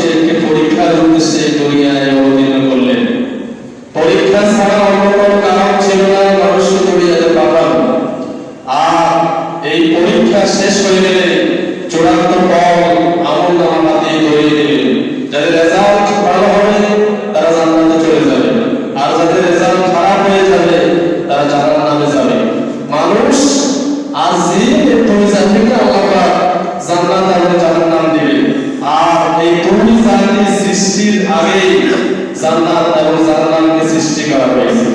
মানুষকে একটি পরীক্ষার উদ্দেশ্যে দুনিয়ায় অবতীর্ণ করলেন। পরীক্ষা ছাড়া অন্য কোনো কারণ ছিল না মানুষকে দুনিয়াতে পাঠানো। আর এই পরীক্ষা শেষ হয়ে গেলে চূড়ান্ত ফল আমলনামা দিয়ে ধরিয়ে দিলেন। যাদের রেজাল্ট ভালো হবে তারা জান্নাতে চলে যাবে, আর যাদের রেজাল্ট খারাপ হয়ে যাবে তারা জাহান্নামে যাবে। মানুষ আর যে দুই জাতিকে আল্লাহ জান্নাত এবং জাহান্নাম দিবে। আর এই দুই জাতি সৃষ্টির আগে জান্নাত এবং জাহান্নামকে সৃষ্টি করা হয়েছে।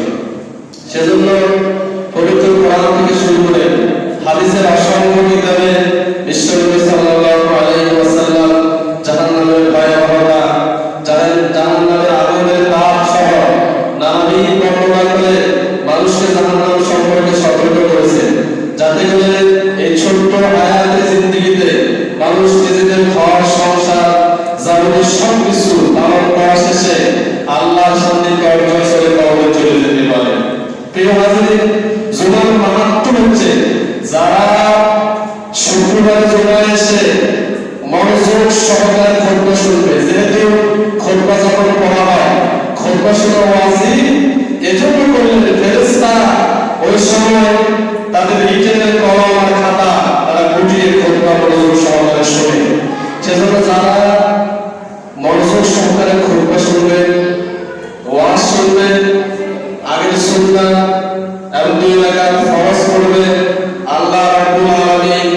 সেজন্য পবিত্র কোরআন থেকে শুরু করে হাদিসের অসংখ্য কিতাবে বিশ্বনবী সাল্লাল্লাহু আলাইহি ওয়াসাল্লাম জাহান্নামের ভয়াবহতা, জাহান্নামের আগুনের তাপ সহ নানাবিধ বর্ণনা করে মানুষকে জাহান্নাম সম্পর্কে সতর্ক করেছেন, যাতে করে এই ছোট্ট হায়াতের জিন্দেগিতে মানুষ নিজেদের ঘর সংসার যাবতীয় সবকিছু পালন করা শেষে আল্লাহর সান্নিধ্যে অর্জন করে কবরে চলে যেতে পারে। প্রিয় হাজির, জুমার মাহাত্ম্য হচ্ছে যারা শুক্রবারে জুমায় এসে মনোযোগ সহকারে খুতবা শুনবে। যেহেতু খুতবা যখন পড়া হয়, খুতবা শোনা ওয়াজিব, এজন্য করলেন ফেরেশতা ওই সময় তাদের রিটেনের কলম আর খাতা তারা গুটিয়ে খুতবা মনোযোগ সহকারে শোনে। সেজন্য যারা মনোযোগ সহকারে খুতবা শুনবেন, ওয়াজ শুনবেন, আগের সুন্নাহ এবং 2 রাকাত ফরজ পড়বে, আল্লাহ রাব্বুল আলামিন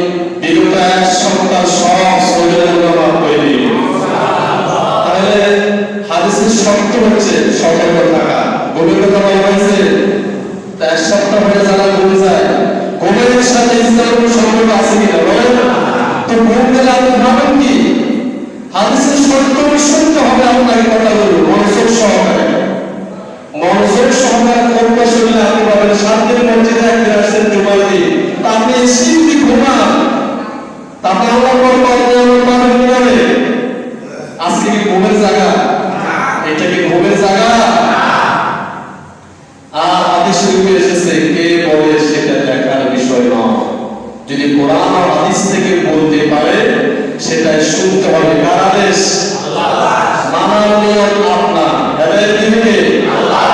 বিগত এক সপ্তাহ সব সওয়াবের মাফ করে দিবেন। তাহলে হাদিসের শর্ত হচ্ছে সতর্ক থাকা। ঘুমের কথা বলা হয়েছে, এক সপ্তাহ হয়ে যারা ঘুমে যায়, ঘুমের সাথে ইসলামের কোনো সম্পর্ক আছে কিনা বলেন? তো ঘুম গেলে আপনি ভাবেন কি? হাদিসের শর্ত শুনতে হবে আপনাকে, কথা বলুন মনোযোগ সহকারে। মনোযোগ সহকারে খুতবা শুনলে আপনি পাবেন শান্তির মসজিদে একদিন আসছেন জুমার দিন, তা আপনি এসে যদি ঘুমান তাতে আল্লাহ পাবেন কিভাবে? আজকে কি ঘুমের জায়গা? এটা কি ঘুমের জায়গা? আর হাদিস শরীফে এসেছে কে বলে সেটা দেখার বিষয় নয়। যদি কোরআন আর হাদিস থেকে বলতে পারে সেটাই শুনতে হবে। কার আদেশ? আল্লাহ। মানার নিয়ত আপনার, হেদায়েত দিবে আল্লাহ।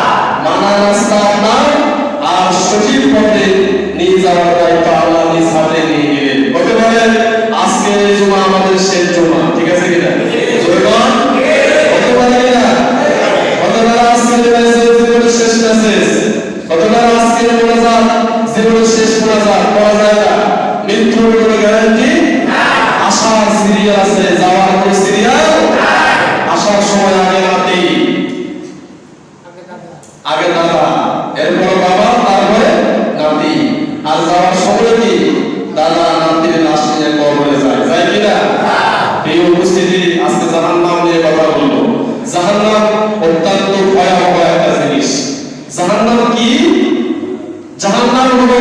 মানার রাস্তা আপনার, আর সঠিক পথে নিয়ে যাওয়ার দায়িত্ব আল্লাহ নিজ হাতে নিয়ে গেলেন। বলতে পারেন আজকে জুমা আমাদের শেষ জুমা, ঠিক আছে কিনা? জোরে বল, বলতে পারে কিনা? কতবার আজকে জীবনের শেষ মেসেজ, কতবার আজকে মোনাজাত জীবনের শেষ মোনাজাত করা যায় না। মৃত্যুর কোনো গ্যারান্টি নাই, আসার সিরিয়াল আছে, যাওয়ার কোনো সিরিয়াল নাই। আসার সময় আগে নাতি, আগে দাদা, এরপর বাবা, তারপরে নাতি, আর যাওয়ার সময় কি দাদা নাতির লাশ নিয়ে কবরে যায়, যায় কিনা? এই উপস্থিতি আজকে জাহান্নাম নিয়ে কথা বলবো। জাহান্নাম অত্যন্ত ভয়াবহ একটা জিনিস। জাহান্নাম কি? জাহান্নাম হলো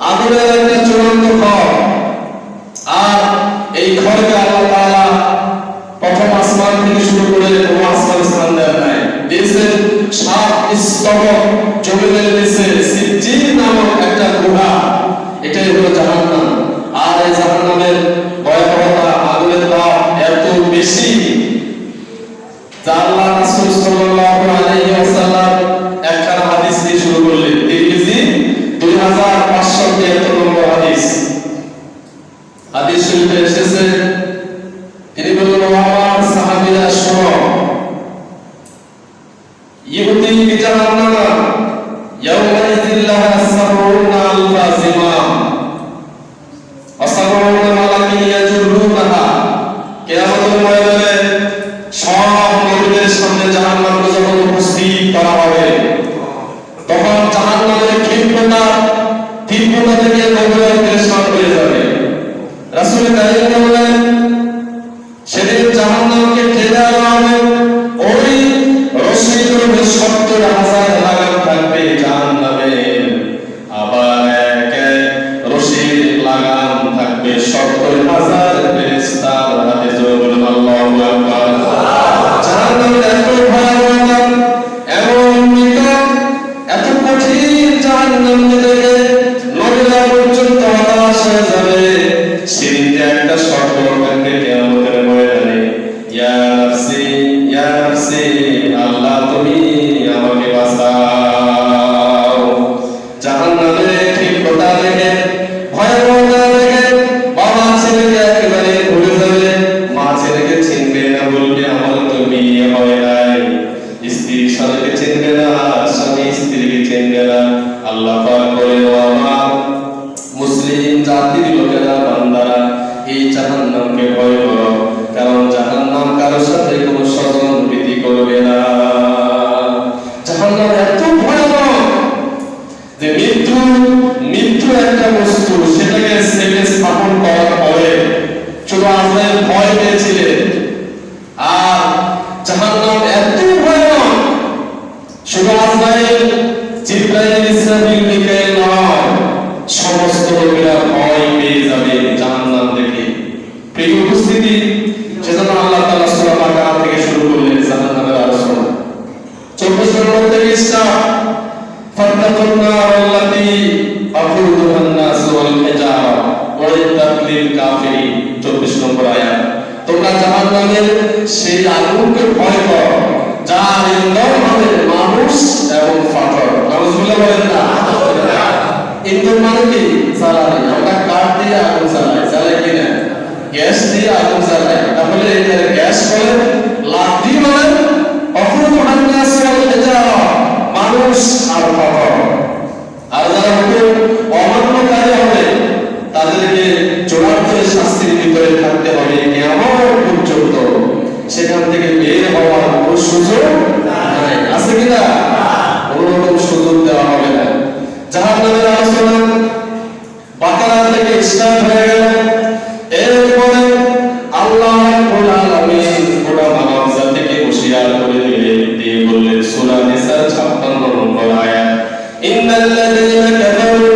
আগুনের একটা চূড়ান্ত ঘর। আর এই ঘরকে আল্লাহ তাআলা প্রথম আসমান থেকে শুরু করে কোনো আসমানে স্থান দেন নাই, দিয়েছেন 7 স্তবক জমিনের নিচে সিজ্জিন নামক একটা গুহা। এটাই হলো জাহান্নাম। আর এই জাহান্নামের ভয়াবহতা, আগুনের তাপ এত বেশি যা আল্লাহ রাসূল সাল্লাল্লাহু আলাইহি ওয়াসাল্লাম একখানা হাদিস দিয়ে শুরু করলেন। তিরমিজি 2573 নম্বর হাদিস। হাদিস শরীফে এসেছে, তিনি বললেন, আমার সাহাবীরা শোনো, ইহুদি জাহান্নামা ইয়াউমাইযিল লাহা সাবউনা আলফা জিমাম ওয়া সাবউনা মালাকিন ইয়াজুরুনাহা। কিয়ামতের ময়দানে সব নবীদের সামনে জাহান্নামকে যখন উপস্থিত করা হবে, তখন জাহান্নামের তীব্রতা থেকে নবীরা পেরেশান হয়ে যাবে। রাসূল কারীম বলেন, সেদিন জাহান্নাম জাহান্নাম এত ভয়ানক, শুধু আজরাইল, জিবরাইল, ইসরাফিল, মিকাইল নয়, সমস্ত লোকেরা ভয় পেয়ে যাবে জাহান্নাম দেখে। প্রিয় উপস্থিতি, সেজন্য আল্লাহ তাআলা সূরা বাকারা থেকে শুরু করলেন জাহান্নামের আলোচনা। 24 নম্বর থেকে স্টার্ট, ফাত্তাকুন নার আল্লাতী আকুদুহা আন-নাস ওয়াল হিজারা ওয়া ইত্তাকিল কাফিরিন। 24 নম্বর আয়াত, তোমরা জাহান্নামের সেই আগুনকে ভয় করো যার ইন্ধন হবে মানুষ এবং পাথর। নাউযুবিল্লাহ বলেন না। ইন্ধন মানে কি? জ্বালানি। আমরা কাঠ দিয়ে আগুন জ্বালাই কিনা? গ্যাস দিয়ে আগুন জ্বালাই। তাহলে এটা গ্যাস বলেন, লাকড়ি বলেন, অকুদুহা আন-নাস ওয়াল হিজারা, মানুষ আর পাথর। আর যারা অমান্যকারী হবে তাদেরকে জোরাত্মক শাস্তির ভিতরে থাকতে হবে কিয়ামত পর্যন্ত। সেখান থেকে বের হওয়ার কোনো সুযোগ নাই। আছে কিনা? কোনো রকম সুযোগ দেওয়া হবে না। জাহান্নামের আলোচনা বাকারা থেকে স্টার্ট হয়ে গেল। এরপরে আল্লাহ রাব্বুল আলামিন গোটা মানব জাতিকে হুঁশিয়ার করে দিয়ে বললেন সূরা নিসার 56 নম্বর আয়াত, ইন্নাল্লাযীনা কাফারু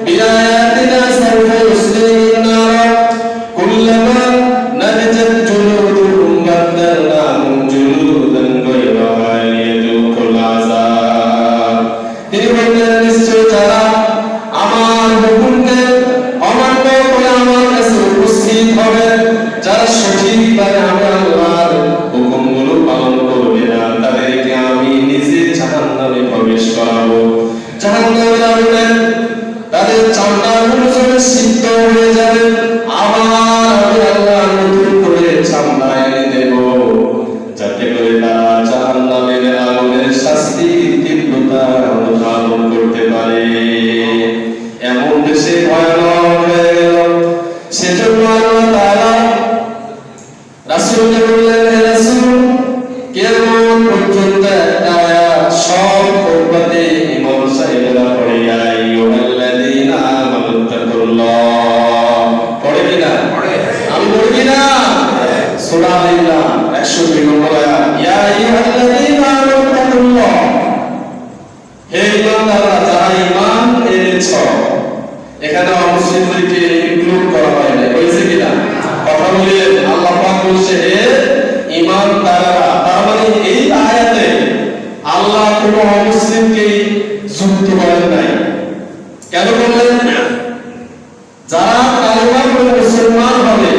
বিআয়াতিনা সাওফা ইউসলিমুন নার কুল্লামা নাদিজাত জুলুদুহুম বাদদালনাহুম জুলুদান গায়রাহা লিয়াযুকুল আযাব। তিনি বললেন, নিশ্চয় যারা আমার হুকুমকে অমান্য করে আমার কাছে উপস্থিত হবে, যারা সঠিকভাবে আমি আল্লাহর হুকুমগুলো পালন করবে না, তাদেরকে আমি নিজে জাহান্নামে প্রবেশ করাবো। জাহান্নামের আগুনে তাদের চামড়াগুলো যখন সিদ্ধ হয়ে যাবে, আবার আমি আল্লাহ নতুন করে চামড়া এনে দেব, যাতে করে তারা জাহান্নামের আগুনের শাস্তির তীব্রতা অনুধাবন করতে পারে। এমন দেশে ভয়ানক হয়ে গেল। সেজন্য আল্লাহ তাআলা রাসূলকে বললেন, হে রাসূল, কিয়ামত পর্যন্ত একটা আয়াত সব খুতবাতে ইমাম সাহেবরা পড়ে, ইয়া আইয়ুহাল্লাযীনা আমানুত্তাকুল্লাহ। পড়ে কিনা? আমি পড়ি কিনা? সূরা আল ইমরান 102 নম্বর আয়াত, ইয়া আইয়ুহাল্লাযীনা আমানুত্তাকুল্লাহ। হে ঈমানদাররা, যারা ঈমান এনেছ। এখানে অমুসলিমদেরকে ইনক্লুড করা হয় না, হয়েছে কিনা? কথা বলেন। আল্লাহ পাক বলছে, হে ঈমানদাররা। তার মানে এই আয়াতে আল্লাহ কোন অমুসলিমকে যুক্ত করেন নাই। কেন বললেন? যারা কালেমা পড়ে মুসলমান হবে,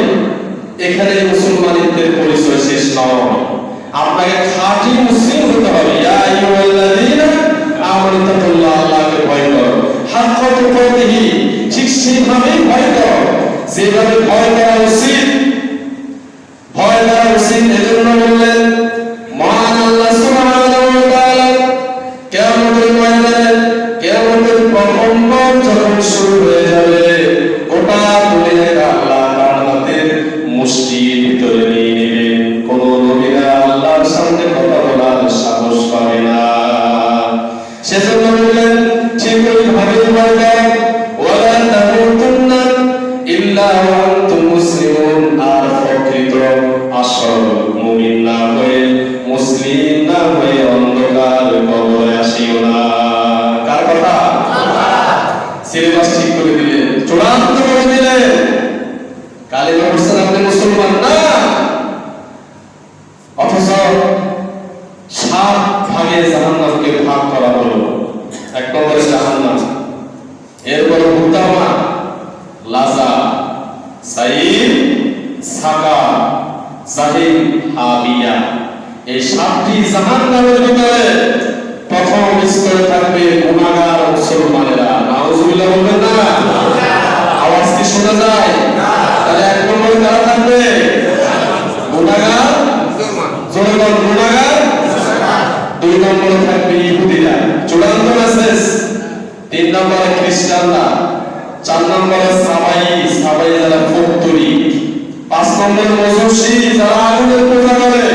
এখানে মুসলমানদের পরিচয় শেষ নয়। আপনাকে খাঁটি মুসলিম হতে হবে। ইয়া আইয়ুহাল্লাযীনা আমানুত্তাকুল্লাহ, আল্লাহকে ভয় করো, হাক্কা তুকাতিহি, ঠিক সেইভাবে ভয় করো যেভাবে ভয় করা উচিত। ভয় করা উচিত এজন্য বললেন মহান আল্লাহ সুবহানাহু ওয়া তাআলা কিয়ামতের ময়দানে, কিয়ামতের প্রথম পর যখন শুরু হয়ে যাবে, গোটা দুনিয়াকে আল্লাহ তার হাতের মুষ্টির ভিতরে নিয়ে নেবেন। কোন নবীরা আল্লাহর সামনে কথা বলার সাহস পাবে না। সেজন্য বললেন, ঠিক ওইভাবে ভয় করো, ওয়ালা তামুতুন্না ইল্লা ওয়া আনতুম মুসলিমুন। আর প্রকৃত আসল মুমিন না হয়ে, মুসলিম না হয়ে অন্ধকার কবরে আসিও না। কার কথা? সিলেবাস ঠিক করে দিলেন, চূড়ান্ত করে দিলেন। কালেমা পড়ছেন আপনি মুসলমান না, অথচ 7 ভাগে জাহান্নামকে ভাগ করা হলো। 1 নম্বরে জাহান্নাম, এরপরে হুতামা, লাজা, সাইর, সাকা, জাহিম, হাবিয়া। এই 7টি জাহান্নামের ভিতরে প্রথম স্তরে থাকবে গুনাহগার মুসলমানেরা। নাউযুবিল্লাহ বলবেন না? আওয়াজ কি শোনা যায়? তাহলে 1 নম্বরে কারা থাকবে? গুনাহগার মুসলমান। জোরে বল, গুনাহগার। 2 নম্বরে থাকবে ইহুদিরা, চূড়ান্ত মেসেজ। 3 নম্বরে খ্রিস্টানরা। 4 নম্বরে সাবাই যারা ফতুরি। 5 নম্বরে মজুসি, যারা আগুনের পূজা করে।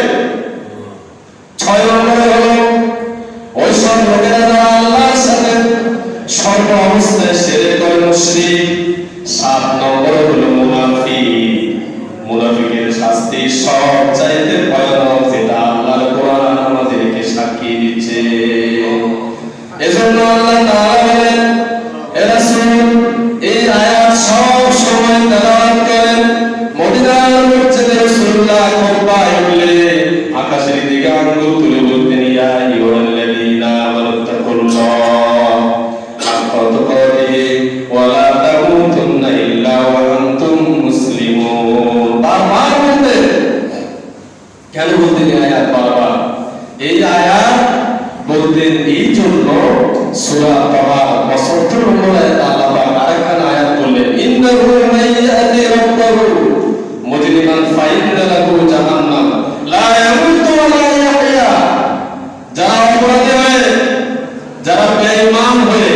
6 নম্বরে হলো ওই সব লোকেরা যারা আল্লাহর সাথে সর্ব অবস্থায় শিরক করে, মুশরিক। 7 নম্বরে হলো মুনাফিক। মুনাফিকের শাস্তি সবচাইতে ভয়ানক, যেটা আল্লাহর কেন বলতেন এই আয়াত বারবার? এই আয়াত বলতেন এই জন্য সূরা তাহা ৭২ নম্বর আয়াতে আল্লাহ পাক আরেকখানা আয়াত বললেন, ইন্নাহু মাইয়াতি রাব্বাহু মুজরিমান ফাইন্না লাহু জাহান্নাম লা ইয়ামুতু ওয়া লা ইয়াহইয়া। যারা অপরাধী হয়ে, যারা বেঈমান হয়ে,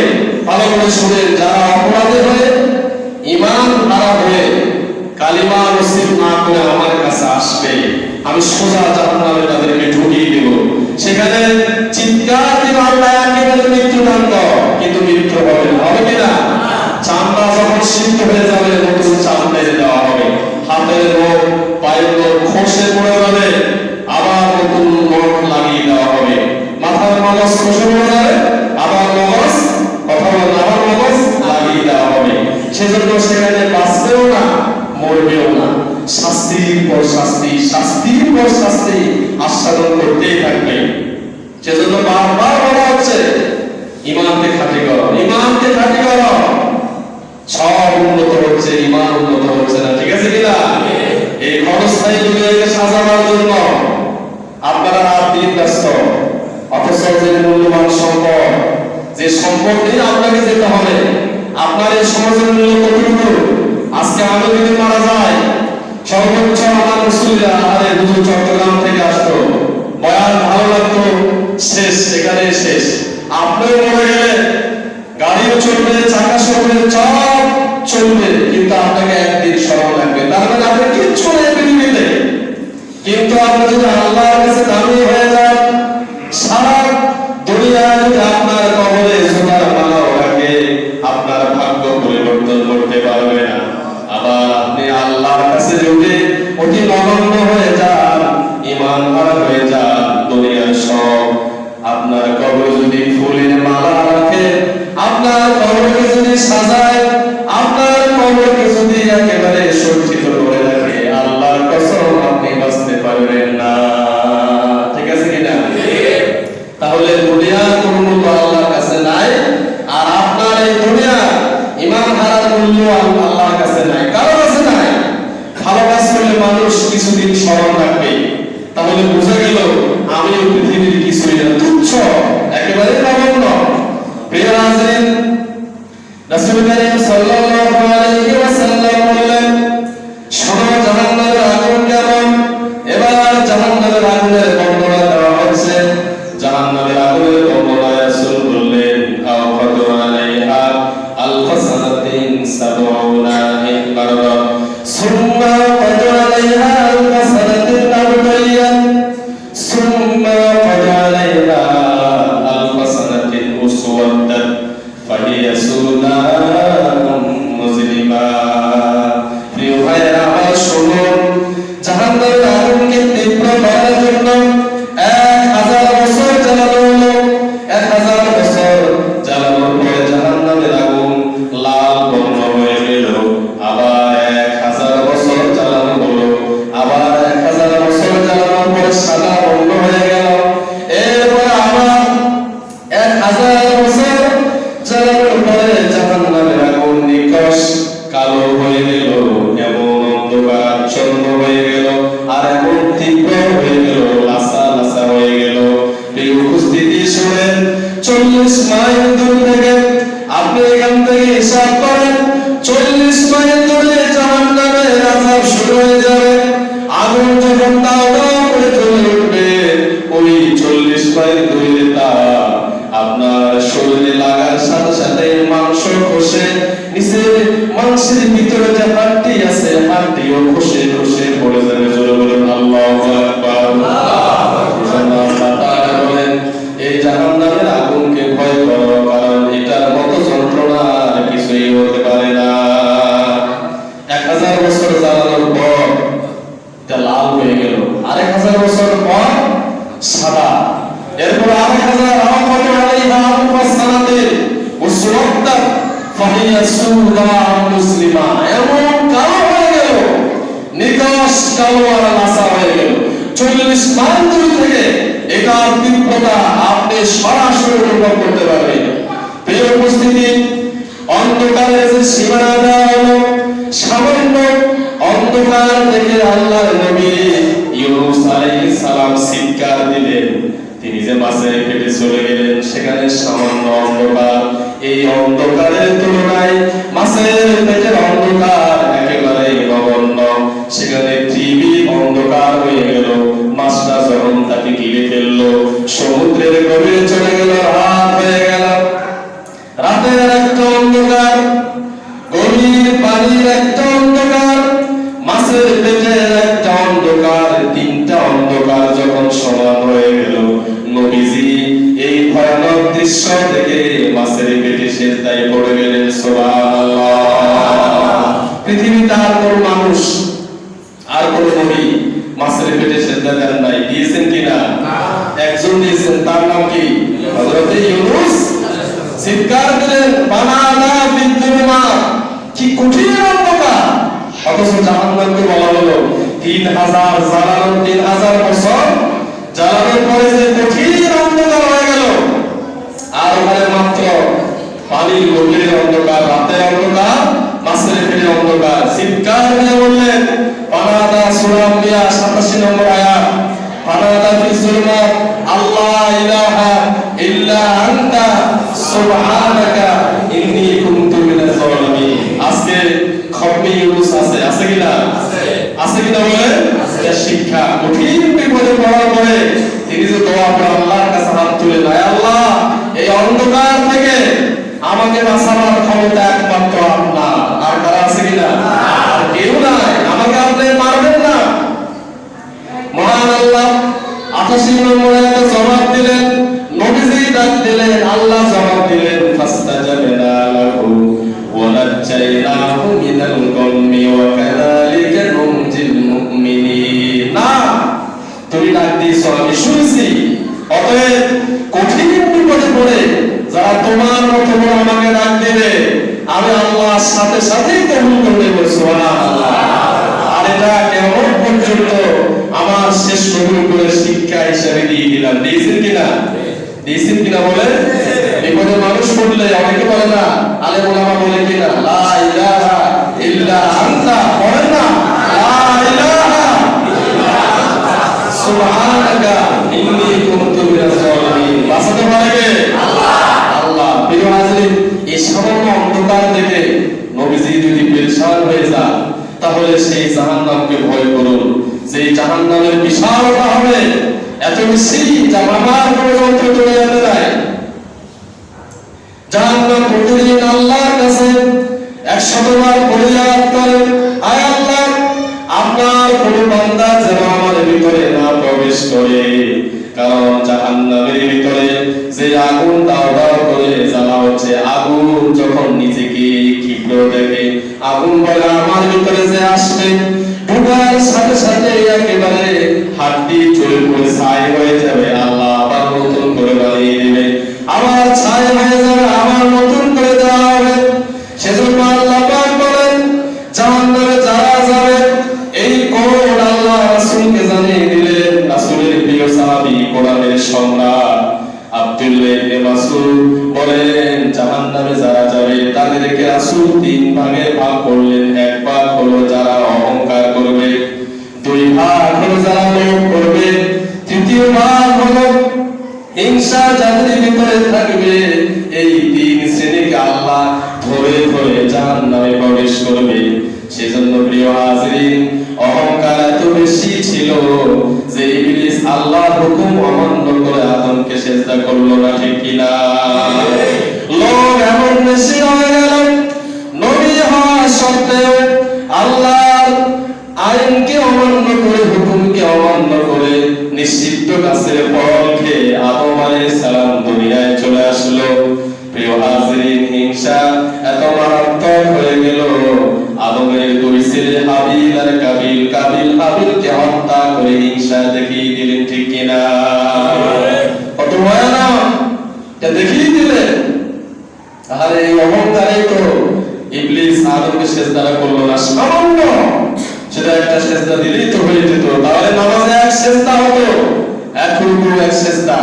ভালো করে শুনেন, যারা অপরাধী হয়ে, ঈমান হারা হয়ে, কালিমা নসিব না করে আমার কাছে আসবে, আমি সোজা জাহান্নামে তাদেরকে ঢুকিয়ে দেব। সেখানে চিৎকার দিব, আল্লাহ একেবারে মৃত্যু দান কর, কিন্তু মৃত্যু হবে না। হবে কিনা? চামড়া যখন সিদ্ধ হয়ে যাবে নতুন চামড়া দেওয়া হবে, হাতের রোগ, পায়ের রোগ খসে পড়ে যাবে, আবার নতুন নখ লাগিয়ে দেওয়া হবে। মাথার মগজ খসে পড়ে যাবে, আবার মগজ, কথা বলেন, আবার মগজ লাগিয়ে দেওয়া হবে। সেজন্য সেখানে বাঁচবেও না, মরবেও না, শাস্তির পর শাস্তি, শাস্তির পর শাস্তি আস্বাদন করতেই থাকবে। সেজন্য বারবার বলা হচ্ছে ঈমানকে খাঁটি করো, ঈমানকে খাঁটি করো। সব উন্নত হচ্ছে, ঈমান উন্নত হচ্ছে না, ঠিক আছে কিনা? এই ক্ষণস্থায়ী দুনিয়াকে সাজাবার জন্য আপনারা রাত দিন ব্যস্ত, অথচ যে মূল্যবান সম্পদ, যে সম্পদ নিয়ে আপনাকে যেতে হবে, আপনার এই সমাজের মূল্য কতটুকু? আজকে আমি যদি মারা যায়, সর্বোচ্চ আমার মুসলিমরা আরে হুজুর চট্টগ্রাম থেকে আসতো, বয়ান ভালো লাগতো, শেষ, এখানে শেষ। আপনিও মরে গেলে গাড়িও চলবে, চাকা চলবে, সব চলবে, কিন্তু আপনাকে একদিন স্মরণ লাগবে। তার মানে আপনি কিচ্ছু নেই পৃথিবীতে, কিন্তু আপনি যদি আল্লাহর কাছে দামি হয়ে যান, সারা দুনিয়া যদি আপনার কবরে সোনার মালাও রাখে, আপনার ভাগ্য পরিবর্তন করতে পারবে না। আবার আপনি আল্লাহর কাছে যদি অতি নগণ্য হয়ে যান, ঈমান হারা হয়ে যান, দুনিয়ার সব আপনার কবরে যদি ফুলের মালা রাখে, আপনার কবরকে যদি সাজায়, আপনার কবরকে যদি একেবারে সজ্জিত করে রাখে, আল্লাহর কসম আপনি বাঁচতে পারবেন না, ঠিক আছে কিনা? তাহলে দুনিয়ার কোনো মূল্য আল্লাহর কাছে নাই, আর আপনার এই দুনিয়া ঈমান হারার মূল্য আল্লাহর কাছে নাই, কারো কাছে নাই। ভালো কাজ করলে মানুষ কিছুদিন স্মরণ রাখবে, তাহলে বুঝা গেল আমি পৃথিবীর কিছুই না, তুচ্ছ, একেবারে নগণ্য। প্রিয় হাজরিন, রাসূল করিম সাল্লাল্লাহু আলাইহি ওয়াসাল্লাম বললেন, শোনো জাহান্নামের আগুন কেমন। এবার জাহান্নামের আগুনের বর্ণনা দেওয়া হচ্ছে। জাহান্নামের আগুনের বর্ণনা রাসূল বললেন, আওয়াদু আলাইহা আলফা সানাতিন সাবউনা ইকবারা সুম্মা ফাদু আলাইহা আলফা সানাতিন আবদিয়ান সুম্মা ফাদু আলাইহা আলফা সানাতিন উসওয়াদান ফাহিয়া সুদান মুজলিমা। প্রিয় ভাইরা আমার শুনুন, জাহান্নামের আগুনকে তীব্র করার জন্য 1000 বছর জ্বালানো হলো। 1000 বছর জ্বালানোর পরে জাহান্নামের আগুন লাল বর্ণ হয়ে গেল। আবার 1000 বছর জ্বালানো হলো, আবার 1000 বছর জ্বালানোর পরে সাদা বর্ণ হয়ে গেল। এরপর আবার 1000 বছর জ্বালানোর পরে জাহান্নামের আগুন নিকষ কালো হয়ে গেল, এমন অন্ধকারচ্ছন্ন হয়ে গেল, আর এমন তীব্র হয়ে গেল, লাসা লাসা হয়ে গেল। এই উপস্থিতি শুনেন, 40 মাইল দূর থেকে, আপনি এখান থেকে হিসাব করেন, 40 মাইল দূরে জাহান্নামের আযাব শুরু হয়ে যাবে। আগুন যখন দাও দাও করে জ্বলে উঠবে, ওই 40 মাইল দূরে তা আপনার শরীরে লাগার সাথে সাথে মাংস খসে, নিচে মাংসের ভিতরে যে হাড্ডি আছে, হাড্ডিও খসে খসে পড়ে যাবে। জোরে বলুন আল্লাহু আকবার। আল্লাহ তাআলা বলেন, এই জাহান্নামের আগুনকে ভয় করো, কারণ এটার মতো যন্ত্রণা আর কিছুই হতে পারে না। 1000 বছর জ্বালানোর পর এটা লাল হয়ে গেল, আর 1000 বছর পর সাদা, এরপর 1000 আওয়াজ আলাইহা আলফা সানাতিন উসওয়াদান ফাহিয়া সুদান মুসলিমা। এমন কালো হয়ে গেল, নিকষ কালো আর লাসা হয়ে গেল। 40 মাইল দূর থেকে এটার তীব্রতা আপনি সরাসরি অনুভব করতে পারবেন। প্রিয় উপস্থিতি, অন্ধকারের যে সীমানা দেওয়া হলো, সামান্য অন্ধকার থেকে আল্লাহর নবী ইউনূস আলাইহিস সালাম চিৎকার দিলেন, তিনি যে মাছের পেটে চলে গেলেন, সেখানে সামান্য অন্ধকার। এই অন্ধকারের তুলনায় মাছের পেটের অন্ধকার একেবারেই নগণ্য। সেখানে পৃথিবী অন্ধকার হয়ে গেল। মাছটা যখন তাকে গিলে ফেললো, সমুদ্রের গভীরে চলে গেল, রাত হয়ে গেল। রাতের একটা অন্ধকার, গভীর পানির একটা অন্ধকার, মাছের পেটের একটা অন্ধকার, তিনটা অন্ধকার যখন সমান হয়ে গেল, নবীজি এই ভয়ানক দৃশ্য দেখে মাছের পেটে সিজদায় পড়ে গেলেন। সুবহানাল্লাহ। পৃথিবীতে আর কোন মানুষ, আর কোন নবী মাছের পেটে সিজদা দেন নাই? দিয়েছেন কিনা? একজন দিয়েছেন, তার নাম কি? হযরত ইউনূস। চিৎকার দিলেন, বানানা বিদ্যুমা, কি কঠিন অন্ধকার। অথচ জাহান্নামকে বলা হলো 3000 জ্বালানোর 3000 বছর জ্বালানোর পরে যে কঠিন অন্ধকার হয়ে গেল। আর ওখানে মাত্র পানির গভীর অন্ধকার, রাতের অন্ধকার, মাছের পেটের অন্ধকার। চিৎকার দিয়ে বললেন, বানানা সূরা আম্বিয়া 87 নম্বর আয়াত, বানানা ফিজ যুলমাত আল্লাহ ইলাহা ইল্লা আনতা সুবহানাকা ইন্নী কুনতু মিনাজ জালিমিন। আজকে খতমে ইউনূস আছে, আছে কিনা? আছে কিনা বলেন? এটা শিক্ষা। কঠিন বিপদে পড়ার পরে তিনি যে দোয়া করে আল্লাহর কাছে হাত তুলে, আয় আল্লাহ, এই অন্ধকার থেকে আমাকে বাঁচানোর ক্ষমতা একমাত্র আপনার। আর কারা আছে কিনা? আর কেউ নাই, আমাকে আপনি পারবেন না। মহান আল্লাহ 88 নম্বর আয়াতে জবাব দিলেন, নবীজি ডাক দিলেন, আল্লাহ জবাব দিলেন, ফাস্তাজাবনা লাহু ওয়া নাজাইনাহু মিনাল গাম্মি ওয়া কাযালিকা নুনজিল মুমিনিন। না, তুমি ডাক দিয়েছো, আমি শুনছি। অতএব কঠিন বিপদে পড়ে যারা তোমার মতো আমাকে ডাক দিবে, আমি আল্লাহর সাথে সাথেই কবুল করে নেব। সুবহানাল্লাহ। আর এটা কেমন পর্যন্ত আমার শেষ কবুল করে শিক্ষা হিসেবে দিয়ে দিলাম। দিয়েছেন কিনা? দিয়েছেন কিনা বলে? বিপদে মানুষ পড়লে অনেকে বলে না, আলেম ওলামা বলে কিনা, লা ইলাহা ইল্লা আনতা, বলেন না, লা ইলাহা ইল্লা আনতা সুবহানাকা ইন্নী কুনতু মিনাজ জালিমিন। বাঁচাতে পারে কে? আল্লাহ। আল্লাহ। প্রিয় হাজিরিন, এই সামান্য অন্ধকার দেখে নবীজি যদি পেরেশান হয়ে যান, তাহলে সেই জাহান্নামকে ভয় করুন। সেই জাহান্নামের বিশালতা হবে এত বেশি যা বাবার কোনো যন্ত্র চলে যেতে নাই। জাহান্নাম প্রতিদিন আল্লাহর কাছে 100 বার ফরিয়াদ করে, আয় আল্লাহ, আপনার কোন বান্দা যেন আমার ভিতরে না প্রবেশ করে। কারণ জাহান্নামের ভিতরে যে আগুন দাও দাও করে জ্বালা হচ্ছে, আগুন যখন নিজেকে ক্ষিপ্র দেখে, আগুন বলে আমার ভিতরে যে আসবে, ঢোকার সাথে সাথে একেবারে হাড্ডি চলে পড়ে ছাই হয়ে যাবে, আল্লাহ আবার নতুন করে বানিয়ে দেবে, আবার ছাই হয়ে যাবে, আবার নতুন করে দেওয়া হবে। সেজন্য আল্লাহ পাক বলেন, জাহান্নামে যারা যাবে এই কোড আল্লাহ রাসূলকে জানিয়ে দিলেন। রাসূলের প্রিয় সাহাবী, কোরআনের সম্রাট আব্দুল্লাহ ইবনে মাসউদ বলেন, জাহান্নামে যারা যাবে তাদেরকে রাসূল 3 ভাগে ভাগ করলেন। এক ভাগ হলো যারা অহংকার করবে, 2 ভাগ হলো যারা লোভ করবে, 3য় ভাগ হলো হিংসা যাদের ভিতরে থাকবে। এই 3 শ্রেণীকে আল্লাহ ধরে ধরে জাহান্নামে প্রবেশ করবে। সেজন্য প্রিয় হাজিরিন, অহংকার এত বেশি ছিল যে ইবলিস আল্লাহর হুকুম অমান্য করে আদমকে সিজদা করলো না, ঠিক কিনা? লোভ এমন বেশি হয়ে গেল, নবী হওয়া সত্ত্বেও আল্লাহর আইনকে অমান্য করে, হুকুমকে অমান্য করে নিষিদ্ধ গাছের ফল খেয়ে আদম আলাইহিস সালাম দুনিয়ায় চলে আসলো। প্রিয় হাজিরিন, হিংসা এত মারাত্মক হয়ে গেল, আদমের 2 ছেলে হাবিল আর কাবিল, কাবিল হাবিলকে হত্যা করে হিংসা দেখিয়ে দিলেন, ঠিক কিনা? কত ভয়ানক এটা দেখিয়ে দিলেন। আর এই অহংকারে তো ইবলিস আদমকে সিজদা করলো না, সামান্য সেটা একটা সিজদা দিলেই তো হয়ে যেত। তাহলে নামাজে এক সিজদা হতো, এক রুকু, এক সিজদা।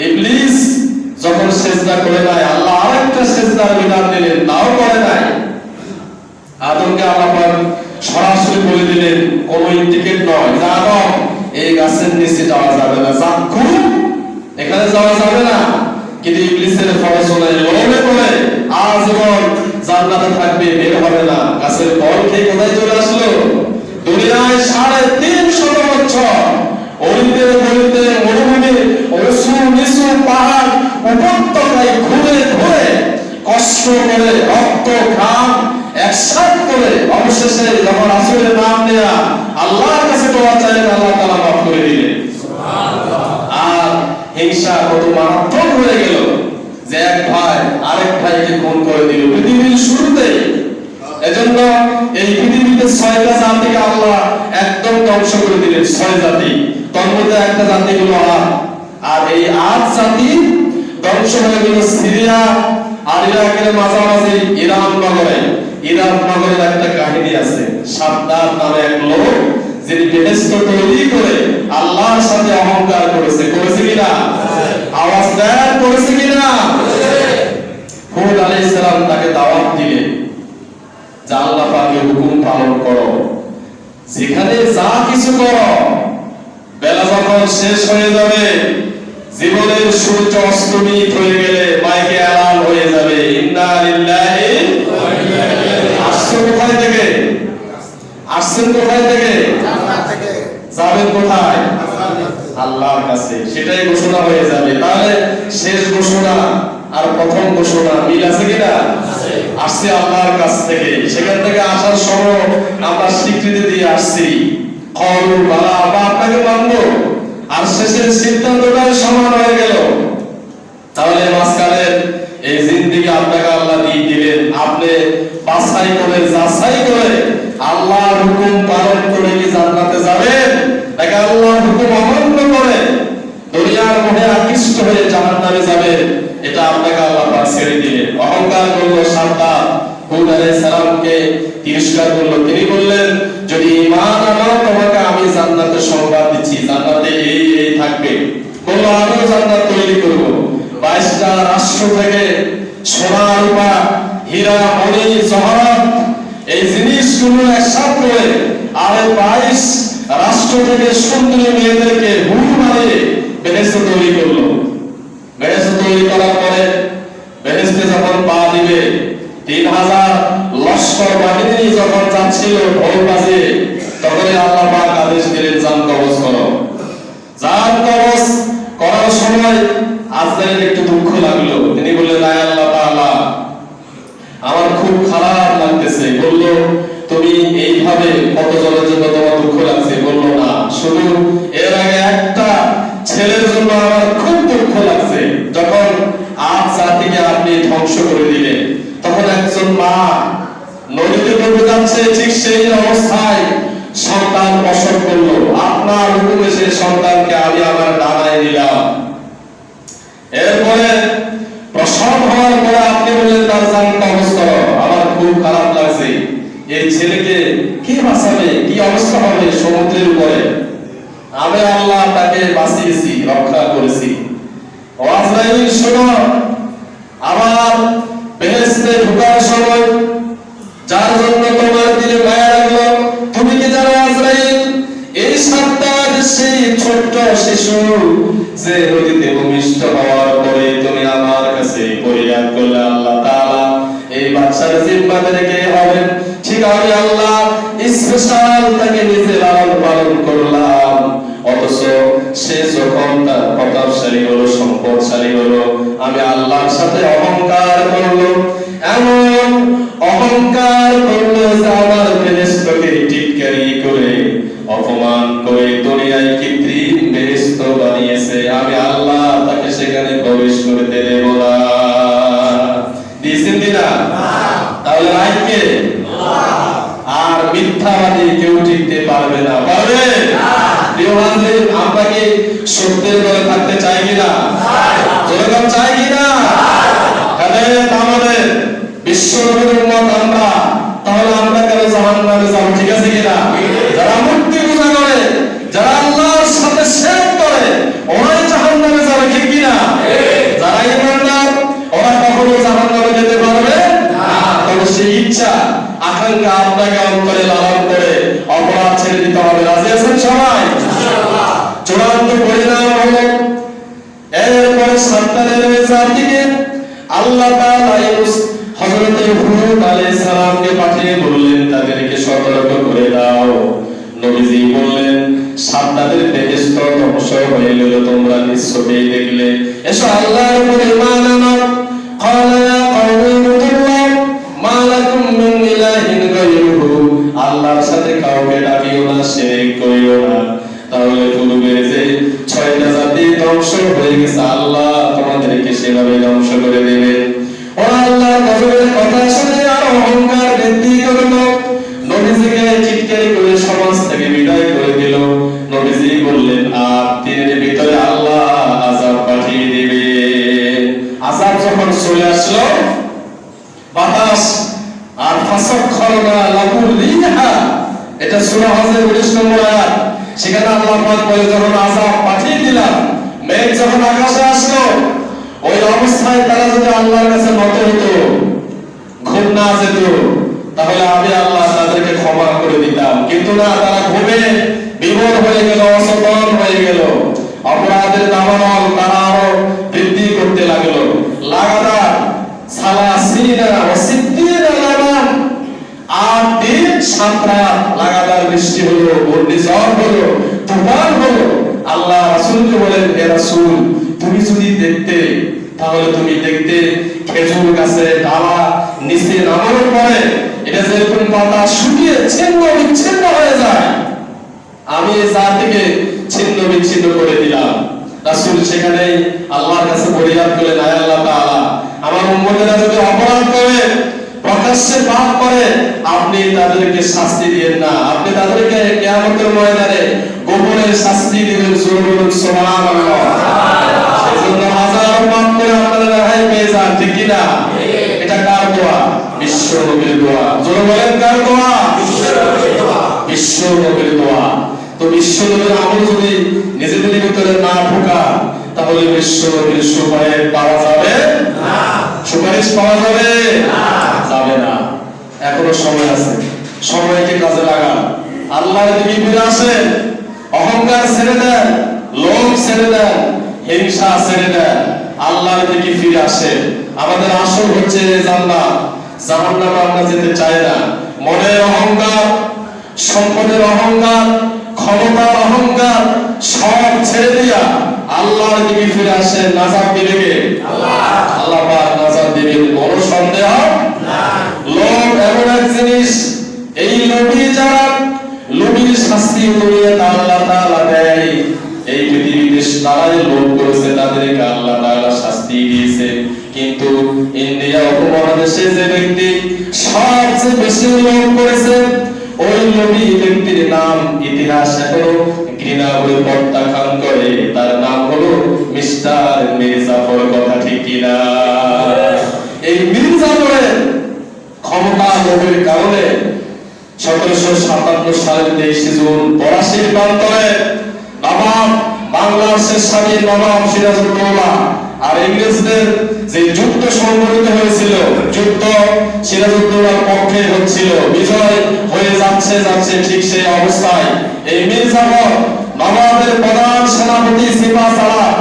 ইবলিস যখন সিজদা করে নাই, আল্লাহ আরেকটা সিজদার বিধান দিলেন, তাও করে নাই। আদমকে আল্লাহ সরাসরি বলে দিলেন, কোন ইন্ডিকেট নয়, যে আদম এই গাছের নিচে যাওয়া যাবে না, জাক্কুম এখানে যাওয়া যাবে না। কিন্তু ইবলিসের ফরজনায় লোভে পড়ে আজীবন জান্নাতে থাকবে, বের হবে না। গাছের ফল খেয়ে কোথায় চলে আসলো? দুনিয়ায় 350 বছর অলিতে গলিতে মরুভূমি উঁচু নিচু পাহাড় উপত্যকায় ঘুরে ঘুরে কষ্ট করে রক্ত ঘাম একসাথ করে অবশেষে যখন রাসূলের নাম নেয়া আল্লাহর কাছে দোয়া চাইলেন, আল্লাহ তাআলা মাফ করে দিলেন। আর হিংসা কত মারাত্মক হয়ে গেল যে এক ভাই আরেক ভাইকে খুন করে দিল পৃথিবীর শুরুতে। এজন্য এই পৃথিবীতে 6টা জাতিকে আল্লাহ একদম ধ্বংস করে দিলেন, 6 জাতি। তার মধ্যে একটা জাতি হলো আদ। আর এই আদ জাতি ধ্বংস হয়ে গেল সিরিয়া আর ইরাকের মাঝামাঝি ইরান নগরে। ইরান নগরের একটা কাহিনী আছে, সাদ্দাত নামে এক লোক যিনি বেহেশত তৈরি করে আল্লাহর সাথে অহংকার করেছে। করেছে কিনা? আওয়াজ দেন, করেছে কিনা? হুদ আলাইহিস সালাম তাকে দাওয়াত দিলেন যে আল্লাহ পাকের হুকুম পালন করো, যেখানে যা কিছু করো, বেলা যখন শেষ হয়ে যাবে, জীবনের সূর্য অস্তমিত হয়ে গেলে মাইকে এলান হয়ে যাবে ইন্না লিল্লাহি ওয়া ইন্না ইলাইহি। আসছেন কোথায় থেকে? আসছেন কোথায় থেকে? জান্নাত থেকে। যাবেন কোথায়? আল্লাহর কাছে। সেটাই ঘোষণা হয়ে যাবে। তাহলে শেষ ঘোষণা আর প্রথম ঘোষণা মিল আছে কিনা? আসছে আল্লাহর কাছ থেকে। সেখান থেকে আসার সময় আমরা স্বীকৃতি দিয়ে আসছি, কওলু বালা, আমরা আপনাকে মানবো। আর শেষের সিদ্ধান্তটা সমান হয়ে গেল। তাহলে মাঝখানে এই জিন্দেগি আপনাকে আল্লাহ দিয়ে দিলেন, আপনি বাছাই করে যাচাই করে আল্লাহর হুকুম পালন করে কি জান্নাতে যাবেন, নাকি আল্লাহর হুকুম অমান্য করে দুনিয়ার মোহে আকৃষ্ট হয়ে জাহান্নামে যাবেন? এটা আপনাকে আল্লাহ পাক ছেড়ে দিলেন। অহংকার করলো সাদ্দাত, হুদ আলাইহিস সালামকে তিরস্কার করলো। তিনি বললেন, যদি ঈমান আনো তোমাকে আমি জান্নাতের সংবাদ দিচ্ছি, জান্নাতে এই এই থাকবে। বললো আমিও জান্নাত তৈরি করব। 22টা রাষ্ট্র থেকে সোনা রূপা হীরা মণি জহরত এই জিনিসগুলো একসাথে করে আর 22 রাষ্ট্র থেকে সুন্দরী মেয়েদেরকে হুর মারিয়ে বেহেশত তৈরি করলো। বেহেশত তৈরি করার পরে বেহেশতে যখন পা দিবে, 3000 লস্কর বাহিনী যখন যাচ্ছিল ঢোল বাজিয়ে, তখনই আল্লাহ পাক আদেশ দিলেন, জান কবজ করো। জান কবজ করার সময় আজরাইল একটু দুঃখ লাগলো। তিনি বললেন, আয় আল্লাহ তাআলা, আমার খুব খারাপ লাগতেছে। বলল, তুমি এইভাবে কতজনের জন্য তোমার দুঃখ লাগছে? বলল, না, শুধু এর আগে একটা ছেলের জন্য আমার খুব দুঃখ লাগছে। যখন আজ জাতিকে আপনি ধ্বংস করে দিলেন, তখন একজন মা নদীতে ডুবে যাচ্ছে, ঠিক সেই অবস্থায় সন্তান প্রসব করলো। আপনার হুকুমে সেই সন্তানকে আমি আমার ডানায় নিলাম। এরপরে প্রসব হওয়ার পরে আপনি বললেন তার জান কবজ করো। আমার খুব খারাপ লাগছে, এই ছেলেকে কে বাঁচাবে, কি অবস্থা হবে সমুদ্রের উপরে? আমি আল্লাহ তাকে বাঁচিয়েছি, রক্ষা করেছি। আজরাইল শোনো, আবার বেহেশতে ঢোকার সময় যার জন্য তোমার দিলে মায়া লাগলো, তুমি কি জানো আজরাইল, এই সাদ্দাত সেই ছোট্ট শিশু যে নদীতে ভূমিষ্ঠ হওয়ার পরে তুমি আমার কাছে ফরিয়াদ করলে, আল্লাহ তাআলা এই বাচ্চার জিম্মাদার কে হবেন? ঠিক আমি আল্লাহ স্পেশাল তাকে নিজে লালন পালন করলাম। অথচ সে যখন তার প্রতাপশালী হলো, সম্পদশালী হলো, আমি আল্লাহর সাথে অহংকার করলো। এমন অহংকার করলো যে আমার বেহেশতকে টিটকারি করে অপমান করে দুনিয়ায় কৃত্রিম বেহেশত বানিয়েছে। আমি আল্লাহ তাকে সেখানে প্রবেশ করতে দেব না। দিয়েছেন কিনা? তাহলে রাইটকে আর মিথ্যাবাদী কেউ টিকতে পারবে না। পারবে? প্রিয় বান্ধব, আমরা কি সত্যের দলে থাকতে চাই কিনা? যেরকম চাই কিনা? আমাদের বিশ্ব নবীর উম্মত আমরা, তাহলে আমরা কেন জাহান্নামে যাব? ঠিক আছে কিনা? যারা মূর্তি পূজা করে, যারা আল্লাহর সাথে শিরক করে, ওরাই জাহান্নামে যাবে, ঠিক কিনা? যারা ঈমানদার, ওরা কখনো জাহান্নামে যেতে পারবে না। তবে সেই ইচ্ছা আকাঙ্ক্ষা আপনাকে অন্তরে লালন করে অপরাধ ছেড়ে দিতে হবে। রাজি আছেন সবাই? শয়তানের ওই জাতিকে আল্লাহ তাআলা হযরত হুদ আলাইহিস সালামকে পাঠিয়ে বললেন তাদেরকে সতর্ক করে দাও। নবীজি বললেন সাতটাদের বেহেশত ধ্বংস হয়ে গেল, তোমরা নিশ্চয়ই দেখলে, এসো আল্লাহর উপরে ঈমান আনো। ক্বালা ইয়া কওমি ইবুদুল্লাহ মা লাকুম মিন ইলাহিন গায়রুহু, আল্লাহর সাথে কাউকে ডাকিও না, শিরক করিও না। তাহলে পূর্বের যে ছয়টা জাতি ধ্বংস হয়ে গেছে আল্লাহ তোমাদেরকে সেভাবে ধ্বংস করে দেবেন। ও আল্লাহ গজবের কথা শুনে আর অহংকার বৃদ্ধি করলো, নবীজিকে চিৎকার করে সমাজ থেকে বিদায় করে দিল। নবীজি বললেন আর দিনের ভিতরে আল্লাহ আযাব পাঠিয়ে দিবে। আযাব যখন চলে আসলো বাতাস আর ফাসাখখারনা লাহুল রিহা, এটা সূরা হজের 19 নম্বর আয়াত। সেখানে আল্লাহ পাক বলে যখন আযাব পাঠিয়ে দিলাম, মেঘ যখন আকাশে আসলো, ওই অবস্থায় তারা যদি আল্লাহর কাছে নত হতো, ঘুম না যেত, তাহলে আমি আল্লাহ তাদেরকে ক্ষমা করে দিতাম। কিন্তু না, তারা ঘুমে বিভোর হয়ে গেল, অসচেতন হয়ে গেল, অপরাধের দাবানল তারা আরো বৃদ্ধি করতে লাগলো। লাগাতার সালাসিনা ওয়া সিদ্দিনা লামান, 8 দিন 7 রাত লাগাতার বৃষ্টি হলো, ঘূর্ণিঝড় হলো, তুফান হলো। আল্লাহ রাসূলকে বলেন, হে রাসূল তুমি যদি দেখতে, তাহলে তুমি দেখতে খেজুর গাছে ডালা নিচে নামানোর পরে এটা যেরকম পাতা শুকিয়ে ছিন্ন বিচ্ছিন্ন হয়ে যায়, আমি এই জাতিকে ছিন্ন বিচ্ছিন্ন করে দিলাম। রাসূল সেখানেই আল্লাহর কাছে ফরিয়াদ করলেন, আয় আল্লাহ তাআলা, আমার উম্মতেরা যদি অপরাধ করে, প্রকাশ্যে পাপ করে, আপনি তাদেরকে শাস্তি দিবেন না, আপনি তাদেরকে কিয়ামতের ময়দানে গোপনে শাস্তি দিবেন। সুবহানাল্লাহ। সেজন্য হাজার পাপ করে আপনারা রেহাই পেয়ে যান, ঠিক কি না? এটা কার দোয়া? বিশ্ব নবীর দোয়া। জোরে বলেন, কার দোয়া? বিশ্ব নবীর দোয়া। তো বিশ্ব নবীর আমল যদি নিজেদের ভিতরে না ঢোকা, তাহলে বিশ্ব নবীর সুপারিশ পাওয়া যাবে না। সুপারিশ পাওয়া যাবে না, যাবে না। এখনো সময় আছে, সময়কে কাজে লাগান, আল্লাহর দিকে ফিরে আসেন, অহংকার ছেড়ে দেন, লোভ ছেড়ে দেন, হিংসা ছেড়ে দেন, আল্লাহর দিকে ফিরে আসেন। আমাদের আসল হচ্ছে জান্নাত, জাহান্নামে আমরা যেতে চাই না। মনের অহংকার, সম্পদের অহংকার, ক্ষমতার অহংকার সব ছেড়ে দিয়া আল্লাহর দিকে ফিরে আসেন। নাজাত দিবে কে? আল্লাহ। আল্লাহ পাক নাজাত দিবেন, কোনো সন্দেহ না। লোভ এমন এক জিনিস, এই লোভী যারা, লোভীর শাস্তি দুনিয়াতে আল্লাহ তাআলা দেয়। এই পৃথিবীতে তারাই লোভ করেছে, তাদেরকে আল্লাহ তাআলা শাস্তি দিয়েছে। কিন্তু ইন্ডিয়া উপমহাদেশে যে ব্যক্তি সবচেয়ে বেশি লোভ করেছে, ওই লোভী ব্যক্তির নাম ইতিহাস এখনো ঘৃণা করে প্রত্যাখ্যান করে। তার নাম হলো মিস্টার মির্জাফর। কথা ঠিক কিনা? এই মির্জাফরের ক্ষমতা লোভের কারণে 1757 সালের 23 জুন 82 প্রান্তরে নবাব, বাংলাদেশের স্বাধীন নবাব সিরাজউদ্দৌলা আর ইংরেজদের যে যুদ্ধ সংঘটিত হয়েছিল, যুদ্ধ সিরাজউদ্দৌলার পক্ষে হচ্ছিল, বিজয় হয়ে যাচ্ছে, ঠিক সেই অবস্থায় এই মির্জাফর নবাবের প্রধান সেনাপতি সিপাহ সালার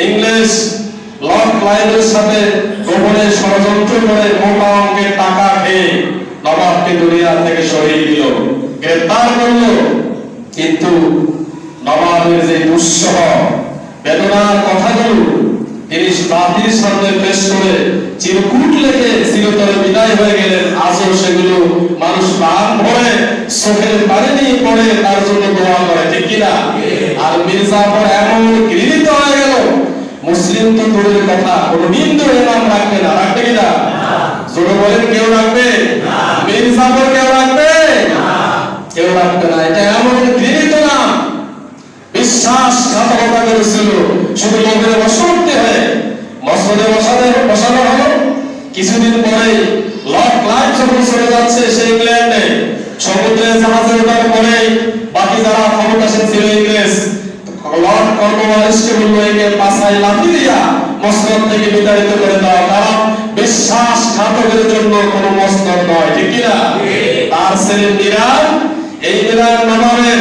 ইংলিশ লর্ড ক্লাইভের সাথে গোপনে ষড়যন্ত্র করে মোটা অঙ্কের টাকা খেয়ে নবাবকে দুনিয়া থেকে সরিয়ে দিল, গ্রেফতার করল। কিন্তু নবাবের যে দুঃসহ বেদনার কথাগুলো তিনি জাতির সামনে পেশ করে চিরকুট লেগে চিরতরে বিদায় হয়ে গেলেন, আজও সেগুলো মানুষ প্রাণ ভরে চোখের পানি নিয়ে পড়ে তার জন্য দোয়া করে, ঠিক কিনা? আর মির্জাফর এমন ঘৃণিত হয়ে গেল, মুসলিম তো দূরের কথা, কোনো হিন্দু এর নাম রাখবে না, রাখবে কিনা? জোরে বলেন, কেউ রাখবে? মির্জাফর কেউ রাখবে? কেউ রাখবে না। এটা এমন ঘৃণিত নাম, বিশ্বাসঘাতকতা করেছিল, শুধু লোকের বশবর্তী হয়ে মসজিদে বসানো হলো। কিছুদিন পরে লর্ড ক্লাইভ যখন চলে যাচ্ছে সেই ইংল্যান্ডে, সমুদ্রে জাহাজে ওঠার পরে বাকি যারা ক্ষমতাসীন ছিল ইংরেজ, লর্ড কর্নওয়ালিসকে বলল একে পাছায় লাথি দিয়া মসনদ থেকে বিতাড়িত করে দাও, কারণ বিশ্বাসঘাতকের জন্য কোনো মসনদ নয়, ঠিক কিনা? তার ছেলে মিরান, এই মিরান নবাবের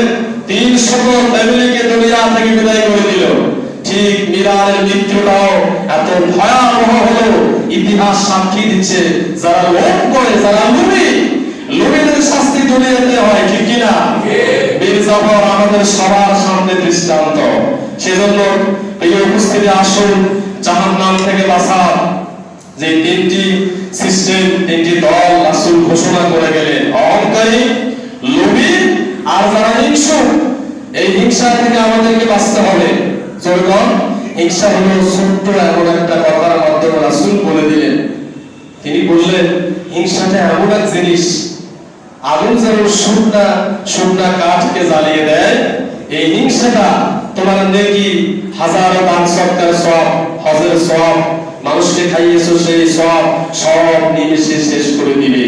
300 ফ্যামিলিকে দুনিয়া থেকে বিদায় করে দিল। ঠিক ইরানের মৃত্যুটাও এত ভয়াবহ হলো, ইতিহাস সাক্ষী দিচ্ছে যারা লোভ করে, যারা লোভীদের শাস্তি দুনিয়াতে হয়, ঠিক কিনা? বীর জাফর আমাদের সবার সামনে দৃষ্টান্ত। সেজন্য এই উপস্থিতি আসুন, জাহান্নাম থেকে বাঁচার যে তিনটি সিস্টেম, তিনটি দল রাসূল ঘোষণা করে গেলেন, অহংকারী, লোভী আর যারা হিংসুক। এই হিংসা থেকে আমাদেরকে বাঁচতে হবে। যখন হিংসা হলো ছোট্ট এমন একটা কথার মাধ্যমে রাসূল বলে দিলেন, তিনি বললেন হিংসাটা এমন এক জিনিস, আগুন যেমন শুকনা কাঠকে জ্বালিয়ে দেয়, এই হিংসাটা তোমার নেকি, হাজারো দান সৎকার সওয়াব, হজের সওয়াব, মানুষকে খাইয়েছো সেই সওয়াব সব নিমেষে শেষ করে দিবে।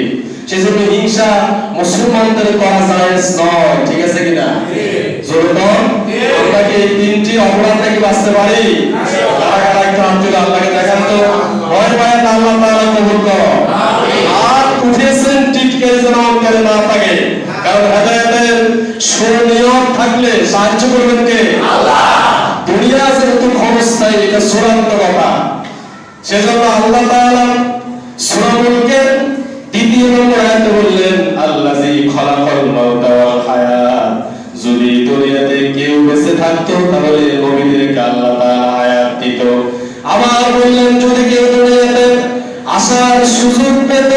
সেজন্য হিংসা মুসলমানদের করা জায়েজ নয়, ঠিক আছে কিনা? যখন আমরা কি এই তিনটি অপরাধ থেকে বাঁচতে পারি? কারা কারা একটু আন্তরিক আল্লাহকে দেখান তো, ভয় ভয় আল্লাহ তাআলা কবুল করো। আর উঠেছেন টিটকে যেন অন্তরে না থাকে, কারণ হেদায়েতের সুনিয়ত থাকলে সাহায্য করবেন কে? আল্লাহ। দুনিয়া যেহেতু ক্ষণস্থায়ী, এটা চূড়ান্ত কথা। সেজন্য আল্লাহ তাআলা সূরা মুলকের 2 নম্বর আয়াতে বললেন, আল্লাযী খালাকাল মাউতা ওয়াল হায়াত। যদি দুনিয়াতে কেউ বেঁচে থাকতো তাহলে নবীদেরকে আল্লাহ তাআলা হায়াত দিত। আবার বললেন যদি কেউ দুনিয়াতে আসার সুযোগ পেত,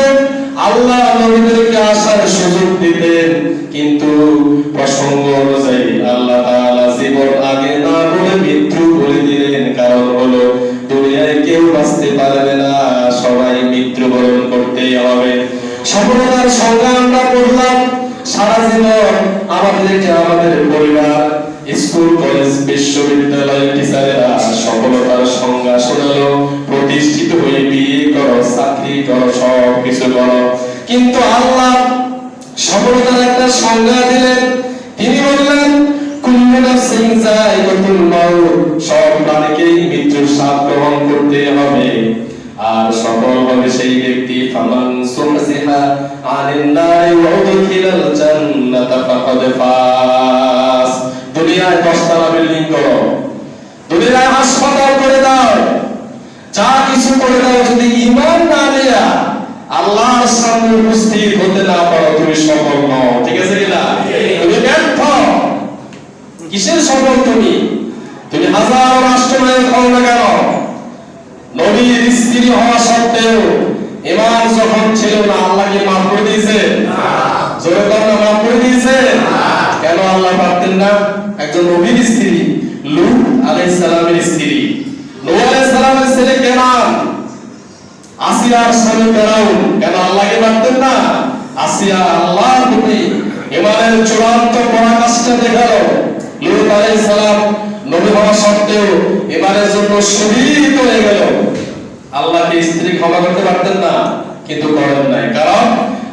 আল্লাহ নবীদেরকে আসার সুযোগ দিতেন। কিন্তু প্রসঙ্গ অনুযায়ী আল্লাহ তাআলা জীবন আগে না বলে মৃত্যু বলে দিলেন। কারণ হলো দুনিয়ায় কেউ বাঁচতে পারবে না, সবাই মৃত্যুবরণ করতেই হবে। সফলতার সংজ্ঞা আমরা পড়লাম, সারা জীবন আমাদেরকে আমাদের পরিবার, স্কুল, কলেজ, বিশ্ববিদ্যালয়ের টিচারেরা সফলতার সংজ্ঞা শোনালো, প্রতিষ্ঠিত হয়ে বিয়ে করো, চাকরি করো, সব কিছু করো। কিন্তু আল্লাহ সফলতার একটা সংজ্ঞা দিলেন। তিনি বললেন কুল্লু নাফসিন যায়িকাতুল মাউত, সব প্রাণীকেই মৃত্যুর স্বাদ গ্রহণ করতে হবে। আর সফল হবে সেই ব্যক্তি ফামান সুহজিহা আনিন নারি ওয়া উদখিলাল জান্নাতা ফাকাদ ফাস। দুনিয়ায় 10 তলা বিল্ডিং করো, দুনিয়ায় হাসপাতাল করে দাও, যা কিছু করে দাও, যদি ঈমান না নিয়ে আল্লাহর সামনে উপস্থিত হতে না পারো, তুমি সফল নও, ঠিক আছে কিনা? তুমি ব্যর্থ। কিসের সফল তুমি? তুমি হাজারো রাষ্ট্রনায়ক হও না কেন, নবীর স্ত্রী হওয়া সত্ত্বেও ঈমান যখন ছিল না, আল্লাহ কি মাফ করে দিয়েছে? না। জোরে বলো, মাফ করে দিয়েছে? না। কেন আল্লাহ পারতেন না? একজন নবীর স্ত্রী, লূত আলাইহিস সালামের স্ত্রী, নূহ আলাইহিস সালামের ছেলে কেনান, আসিয়ার স্বামী ফেরাউন, কেন আল্লাহকে পারতেন না? আসিয়া আল্লাহর প্রতি ঈমানের চূড়ান্ত পরাকাষ্ঠা দেখালো। লূত আলাইহিস সালাম নবী হওয়া সত্ত্বেও ঈমানের জন্য শহীদ হয়ে গেল। আল্লাহকে স্ত্রী ক্ষমা করতে পারতেন না, কিন্তু করেন নাই। কারণ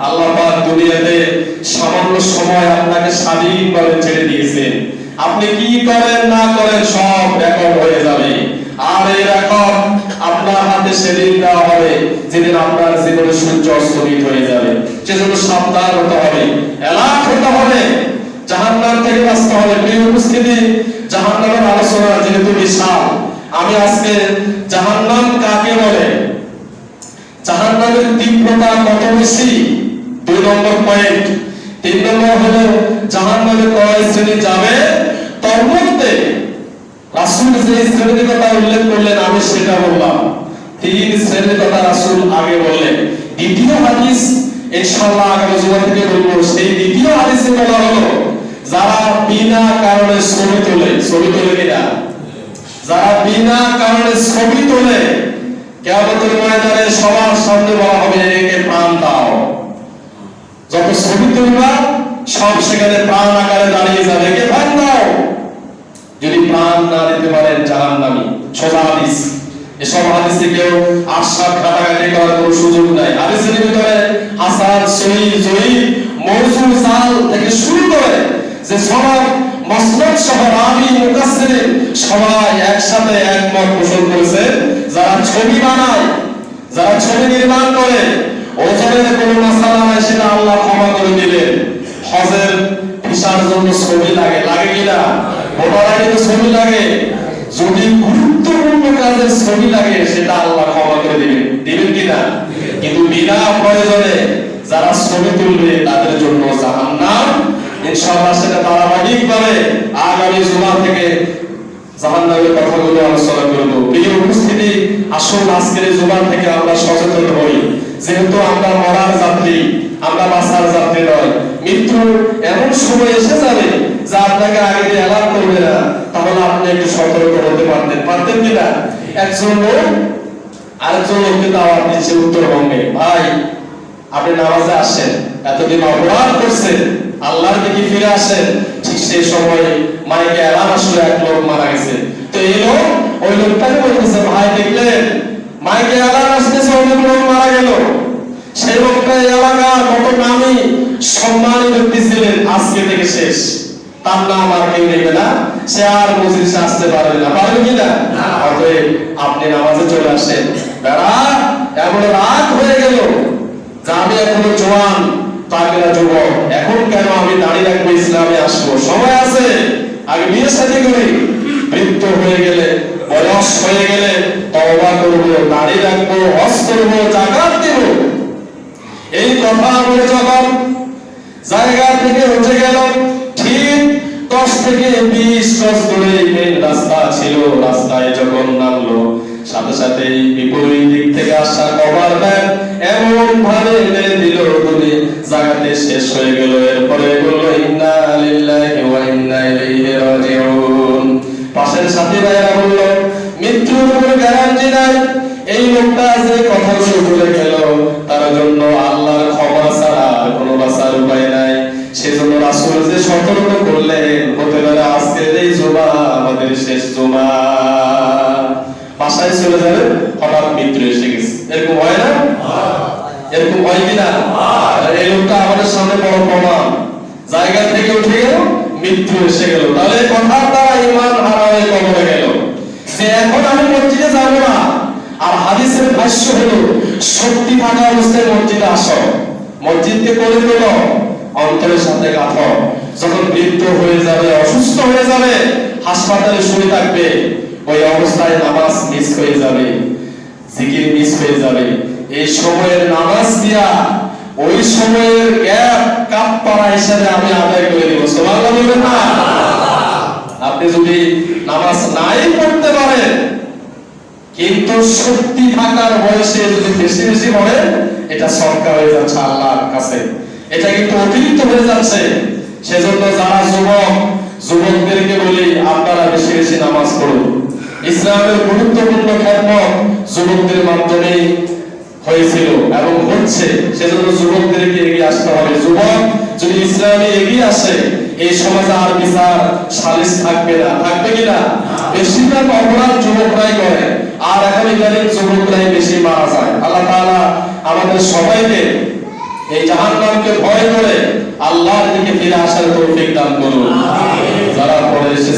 আল্লাহ পাক দুনিয়াতে সামান্য সময় আপনাকে স্বাধীনভাবে ছেড়ে দিয়েছেন। আপনি কি করেন না করেন সব রেকর্ড হয়ে যাবে। আর এই রেকর্ড আপনার হাতে সেদিন দেওয়া হবে যেদিন আপনার জীবনে সূর্য অস্তমিত হয়ে যাবে। সেজন্য সাবধান হতে হবে, এলার্ট হতে হবে, জাহান্নাম থেকে বাঁচতে হবে। প্রিয় উপস্থিতি, জাহান্নামের আলোচনা যেহেতু বিশাল, আমি আজকে জাহান্নাম কাকে বলে, জাহান্নামের তীব্রতা কত বেশি, 2 নম্বর পয়েন্ট। 3 নম্বর হলো জাহান্নামে কয় শ্রেণী যাবে, তার মধ্যে রাসূল যে শ্রেণীর কথা উল্লেখ করলেন আমি সেটা বললাম। 3 শ্রেণীর কথা রাসূল আগে বললেন। দ্বিতীয় হাদিস ইনশাআল্লাহ আগামী জুমা থেকে বলবো। সেই দ্বিতীয় হাদিসে বলা হলো যারা বিনা কারণে ছবি তোলে, ছবি তোলে কিনা, যারা বিনা কারণে ছবি তোলে, কিয়ামতের ময়দানে সবার সামনে বলা হবে একে প্রাণ দাও। যত ছবি তুলবা সব সেখানে প্রাণ আকারে দাঁড়িয়ে যাবে, একে প্রাণ দাও। যদি প্রাণ না দিতে পারেন জাহান্নামী। সোজা হাদিস, এসব হাদিসে কেউ আশার কাটাকাটি করার কোনো সুযোগ নাই। হাদিসের ভিতরে হাসান, সহিহ, জয়ীফ, মওযু, জাল থেকে শুরু করে যে সব মাসলাক সহ রাবি, মুফাসসিরিন সবাই একসাথে একমত পোষণ করেছে, যারা ছবি বানায়, যারা ছবি নির্মাণ করে, ওজনের কোনো মাসালা নাই, সেটা আল্লাহ ক্ষমা করে দিলেন। হজের ভিসার জন্য ছবি লাগে, লাগে কিনা? ভোটার আইডিতে ছবি লাগে। যদি গুরুত্ব ছবি লাগে সেটা আল্লাহ ক্ষমা করে দিবেন, দিবেন কিনা? কিন্তু বিনা প্রয়োজনে যারা ছবি তুলবে তাদের জন্য জাহান্নাম। ইনশাআল্লাহ সেটা ধারাবাহিকভাবে আগামী জুমা থেকে জাহান্নামের কথাগুলো আলোচনা করব। প্রিয় উপস্থিতি, আসুন আজকের জুমা থেকে আমরা সচেতন হই। যেহেতু আমরা মরার যাত্রী, আমরা বাঁচার যাত্রী নয়। মৃত্যু এমন সময় এসে যাবে যা আপনাকে আগে দিয়ে অ্যালার্ম করবে না, তাহলে আপনি একটু সতর্ক হতে পারতেন কিনা? একজন লোক আরেকজন লোককে দাওয়াত দিচ্ছে উত্তরবঙ্গে, ভাই আপনি নামাজে আসেন, এতদিন অপরাধ করছেন, আল্লাহর দিকে ফিরে আসেন। ঠিক সেই সময় মাইকে অ্যালার্ম আসলে এক লোক মারা গেছে। তো এই লোক ওই লোকটাকে বলতেছে, ভাই দেখলেন মাইকে অ্যালার্ম আসতেছে, অনেক লোক মারা গেল। সেই লোকটা এলাকার কত নামী সম্মানিত ব্যক্তি ছিলেন, আজকে থেকে শেষ, তার নাম আর কেউ নেবে না, সে আর মজলিসে আসতে পারবে না, পারবে কিনা? অতএব আপনি নামাজে চলে আসেন। বেড়া এমন রাত হয়ে গেল যে আমি এখনো জওয়ান, তাকেরা যুবক, এখন কেন আমি দাঁড়িয়ে রাখবো, ইসলামে আসবো, সময় আছে, আগে বিয়ে শাদী করি। বৃদ্ধ হয়ে গেলে, বয়স হয়ে গেলে তওবা করবো, দাঁড়িয়ে রাখবো, হজ করবো, যাকাত দেব। এই কথা বলে যখন জায়গা থেকে উঠে গেল, ঠিক 10 থেকে 20 গজ দূরে মেন রাস্তা ছিল, রাস্তায় যখন নামলো, সাথে সাথে বিপরীত দিক থেকে আসা কভার ভ্যান এমন ভাবে মেরে দিল, তুমি জায়গাতে শেষ হয়ে গেল। এরপরে বলল, ইন্না লিল্লাহি ওয়া ইন্না ইলাইহি রাজিউন। পাশের সাথী ভাইরা বলল, মৃত্যুর কোনো গ্যারান্টি নাই। এই লোকটা যে কথাগুলো বলে গেল, তার জন্য আল্লাহর ক্ষমা ছাড়া কোনো বাঁচার উপায় নাই। সেজন্য রাসূল যে সতর্ক করলেন, হতে পারে আজকের এই জুমা আমাদের শেষ জুমা, বাসায় চলে যাবে, হঠাৎ মৃত্যু এসে গেছে। এরকম হয় না? এরকম হয় কিনা? এই লোকটা আমাদের সামনে বড় প্রমাণ, জায়গা থেকে উঠে গেল, মৃত্যু এসে গেল। তাহলে কথার দ্বারা ঈমান হারা হয়ে কবরে গেল যে এখন আমি মসজিদে যাব না। আর হাদিসের ভাষ্য হলো, শক্তি থাকা অবস্থায় মসজিদে আসো, মসজিদকে করে তোলো, অন্তরের সাথে গাঁথো। যখন বৃদ্ধ হয়ে যাবে, অসুস্থ হয়ে যাবে, হাসপাতালে শুয়ে থাকবে, ওই অবস্থায় নামাজ মিস হয়ে যাবে, জিকির মিস হয়ে যাবে। এই সময়ের নামাজ দিয়া ওই সময়ের গ্যাপ কাফারা হিসেবে আমি আদায় করে দেব। সুবহানাল্লাহ বলবেন না? আপনি যদি নামাজ নাই পড়তে পারেন, কিন্তু শক্তি থাকার বয়সে যদি বেশি বেশি পড়েন, এটা সরকার হয়ে যাচ্ছে আল্লাহর কাছে, এটা কিন্তু অতিরিক্ত হয়ে যাচ্ছে। সেজন্য যারা যুবকদেরকে বলি, আপনারা বেশি বেশি নামাজ পড়ুন। ইসলামের গুরুত্বপূর্ণ খেদমত যুবকদের মাধ্যমেই হয়েছিল এবং হচ্ছে, সেজন্য যুবকদেরকে এগিয়ে আসতে হবে। যুবক যদি ইসলামে এগিয়ে আসে, এই সমাজে আর বিচার সালিস থাকবে না, থাকবে কিনা? বেশিরভাগ অপরাধ যুবকরাই করে, আর এখন ইদানিং যুবকরাই বেশি মারা যায়। আল্লাহ তাআলা আমাদের সবাইকে এই জাহান্নামকে ভয় করে আল্লাহর দিকে ফিরে আসার তৌফিক দান করুন। যারা পড়ে এসেছে